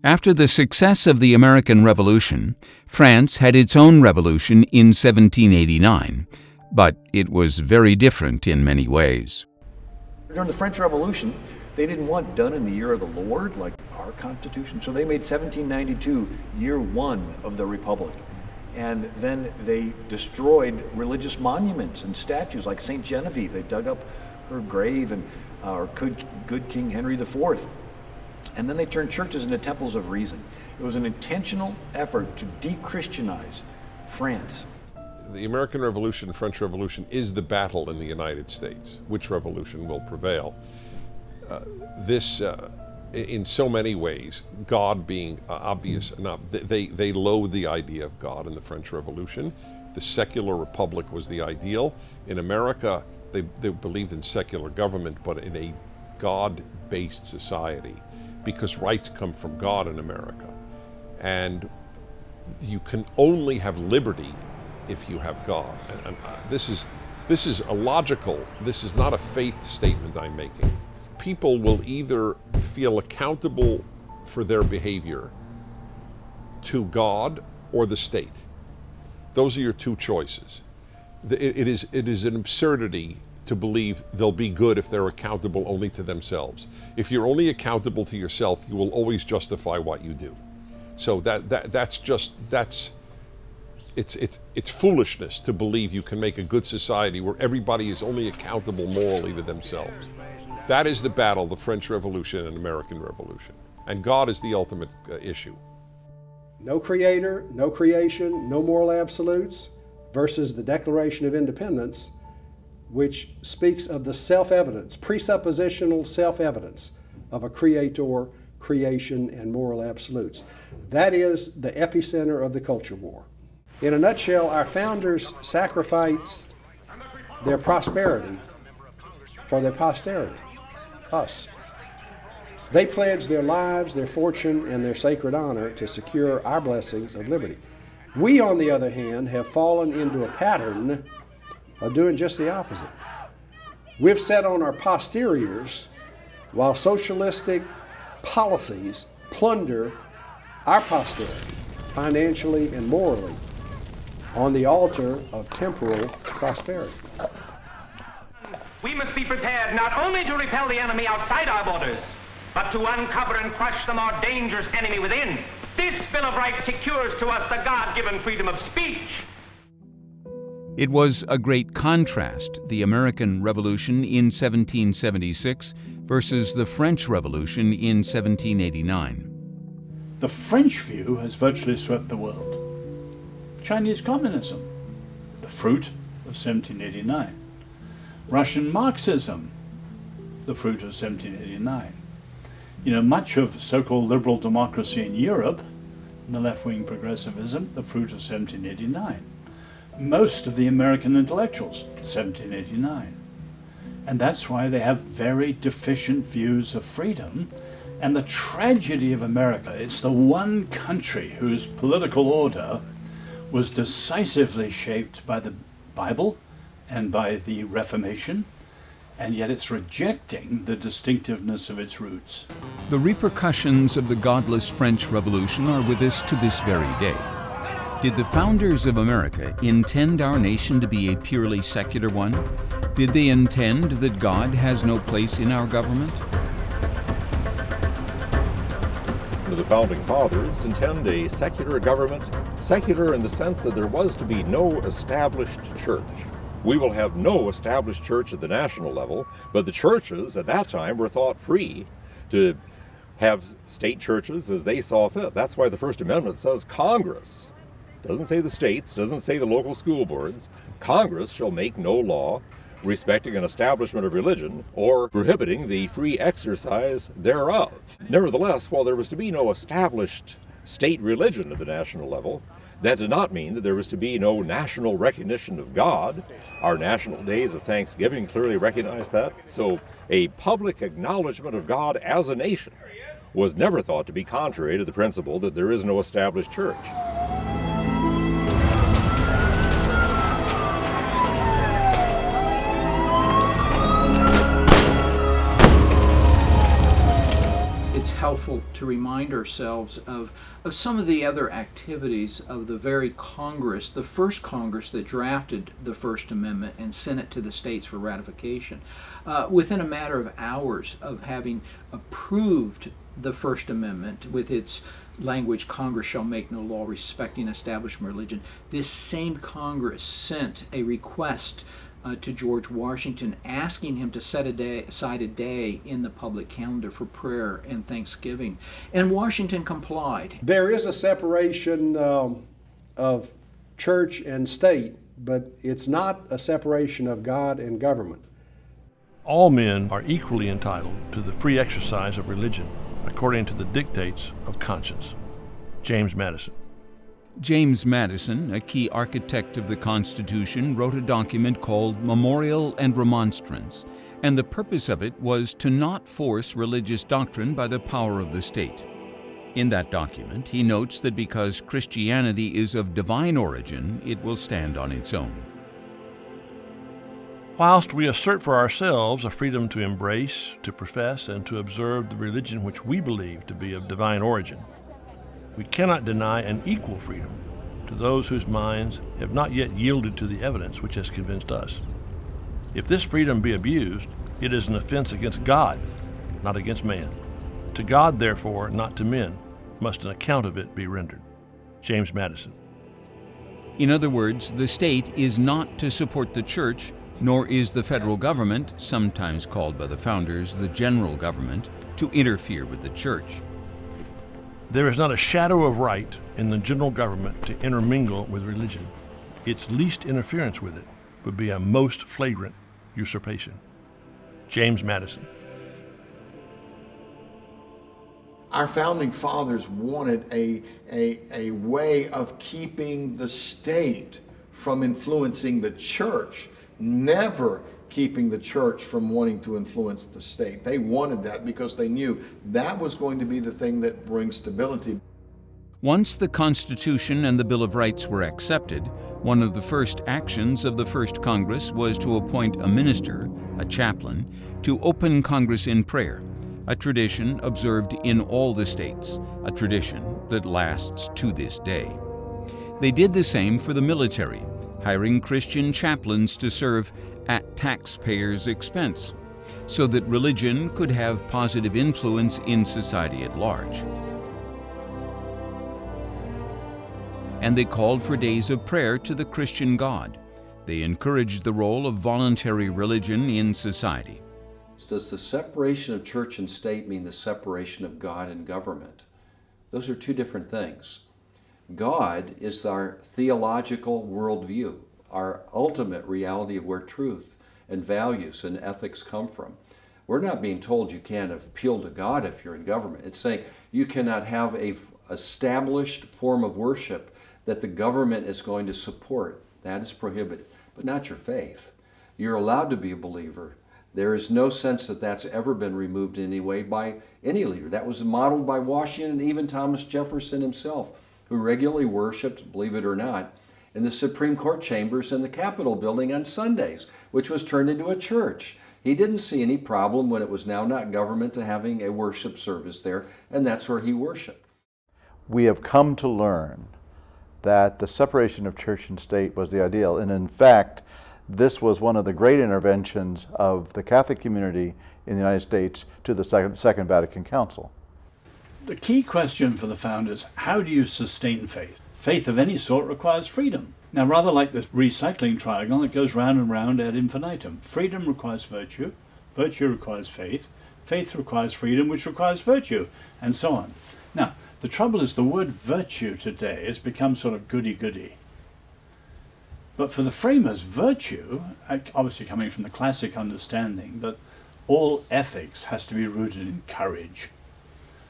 After the success of the American Revolution, France had its own revolution in 1789, but it was very different in many ways. During the French Revolution, they didn't want done in the year of the Lord, like our Constitution, so they made 1792 year one of the Republic. And then they destroyed religious monuments and statues like St. Genevieve. They dug up her grave, and our good King Henry IV. And then they turned churches into temples of reason. It was an intentional effort to de-Christianize France. The American Revolution, French Revolution, is the battle in the United States. Which revolution will prevail? In so many ways, God being obvious enough, they loathe the idea of God in the French Revolution. The secular republic was the ideal. In America, they believed in secular government, but in a God-based society, because rights come from God in America. And you can only have liberty if you have God. And this is a logical, this is not a faith statement I'm making. People will either feel accountable for their behavior to God or the state. Those are your two choices. It is an absurdity to believe they'll be good if they're accountable only to themselves. If you're only accountable to yourself, you will always justify what you do. So it's foolishness to believe you can make a good society where everybody is only accountable morally to themselves. That is the battle, the French Revolution and American Revolution. And God is the ultimate issue. No creator, no creation, no moral absolutes, versus the Declaration of Independence, which speaks of the self-evidence, presuppositional self-evidence of a creator, creation, and moral absolutes. That is the epicenter of the culture war. In a nutshell, our founders sacrificed their prosperity for their posterity, us. They pledged their lives, their fortune, and their sacred honor to secure our blessings of liberty. We, on the other hand, have fallen into a pattern of doing just the opposite. We've set on our posteriors while socialistic policies plunder our posterity, financially and morally, on the altar of temporal prosperity. We must be prepared not only to repel the enemy outside our borders, but to uncover and crush the more dangerous enemy within. This Bill of Rights secures to us the God-given freedom of speech. It was a great contrast, the American Revolution in 1776 versus the French Revolution in 1789. The French view has virtually swept the world. Chinese communism, the fruit of 1789. Russian Marxism, the fruit of 1789. Much of so-called liberal democracy in Europe, the left-wing progressivism, the fruit of 1789. Most of the American intellectuals, 1789. And that's why they have very deficient views of freedom. And the tragedy of America, it's the one country whose political order was decisively shaped by the Bible and by the Reformation, and yet it's rejecting the distinctiveness of its roots. The repercussions of the godless French Revolution are with us to this very day. Did the founders of America intend our nation to be a purely secular one? Did they intend that God has no place in our government? The founding fathers intend a secular government, secular in the sense that there was to be no established church. We will have no established church at the national level, but the churches at that time were thought free to have state churches as they saw fit. That's why the First Amendment says Congress. Doesn't say the states, doesn't say the local school boards. Congress shall make no law respecting an establishment of religion or prohibiting the free exercise thereof. Nevertheless, while there was to be no established state religion at the national level, that did not mean that there was to be no national recognition of God. Our national days of Thanksgiving clearly recognize that. So a public acknowledgement of God as a nation was never thought to be contrary to the principle that there is no established church. It's how helpful to remind ourselves of some of the other activities of the very Congress, the first Congress that drafted the First Amendment and sent it to the states for ratification. Within a matter of hours of having approved the First Amendment with its language, Congress shall make no law respecting establishment of religion, this same Congress sent a request to George Washington asking him to set aside a day in the public calendar for prayer and thanksgiving. And Washington complied. There is a separation of church and state, but it's not a separation of God and government. All men are equally entitled to the free exercise of religion, according to the dictates of conscience. James Madison. James Madison, a key architect of the Constitution, wrote a document called Memorial and Remonstrance, and the purpose of it was to not force religious doctrine by the power of the state. In that document, he notes that because Christianity is of divine origin, it will stand on its own. Whilst we assert for ourselves a freedom to embrace, to profess, and to observe the religion which we believe to be of divine origin, we cannot deny an equal freedom to those whose minds have not yet yielded to the evidence which has convinced us. If this freedom be abused, it is an offense against God, not against man. To God, therefore, not to men, must an account of it be rendered. James Madison. In other words, the state is not to support the church, nor is the federal government, sometimes called by the founders the general government, to interfere with the church. There is not a shadow of right in the general government to intermingle with religion. Its least interference with it would be a most flagrant usurpation. James Madison. Our founding fathers wanted a way of keeping the state from influencing the church, never keeping the church from wanting to influence the state. They wanted that because they knew that was going to be the thing that brings stability. Once the Constitution and the Bill of Rights were accepted, one of the first actions of the First Congress was to appoint a minister, a chaplain, to open Congress in prayer, a tradition observed in all the states, a tradition that lasts to this day. They did the same for the military, hiring Christian chaplains to serve at taxpayers' expense, so that religion could have positive influence in society at large. And they called for days of prayer to the Christian God. They encouraged the role of voluntary religion in society. Does the separation of church and state mean the separation of God and government? Those are two different things. God is our theological worldview, our ultimate reality of where truth and values and ethics come from. We're not being told you can't appeal to God if you're in government. It's saying you cannot have an established form of worship that the government is going to support. That is prohibited, but not your faith. You're allowed to be a believer. There is no sense that that's ever been removed in any way by any leader. That was modeled by Washington and even Thomas Jefferson himself, who regularly worshiped, believe it or not, in the Supreme Court chambers in the Capitol building on Sundays, which was turned into a church. He didn't see any problem when it was now not government to having a worship service there, and that's where he worshiped. We have come to learn that the separation of church and state was the ideal, and in fact, this was one of the great interventions of the Catholic community in the United States to the Second Vatican Council. The key question for the founders, how do you sustain faith? Faith of any sort requires freedom. Now, rather like the recycling triangle, it goes round and round ad infinitum. Freedom requires virtue, virtue requires faith, faith requires freedom, which requires virtue, and so on. Now, the trouble is the word virtue today has become sort of goody-goody. But for the framers, virtue, obviously coming from the classic understanding that all ethics has to be rooted in courage.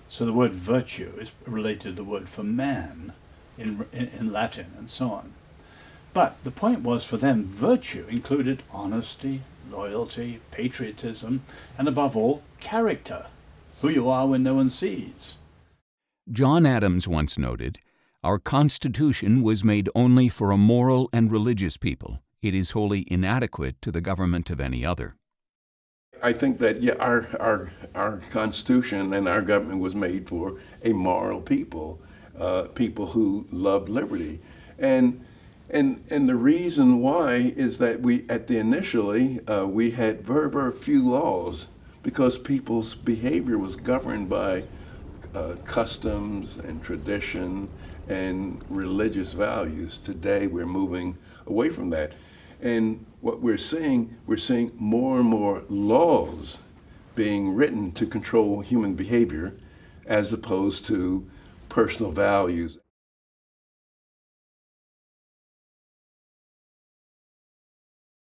So the word virtue is related to the word for man in Latin and so on. But the point was for them, virtue included honesty, loyalty, patriotism, and above all, character, who you are when no one sees. John Adams once noted, "Our Constitution was made only for a moral and religious people. It is wholly inadequate to the government of any other." I think that our Constitution and our government was made for a moral people, people who loved liberty, and the reason why is that we initially we had very few laws because people's behavior was governed by customs and tradition and religious values. Today we're moving away from that. And what we're seeing more and more laws being written to control human behavior as opposed to personal values.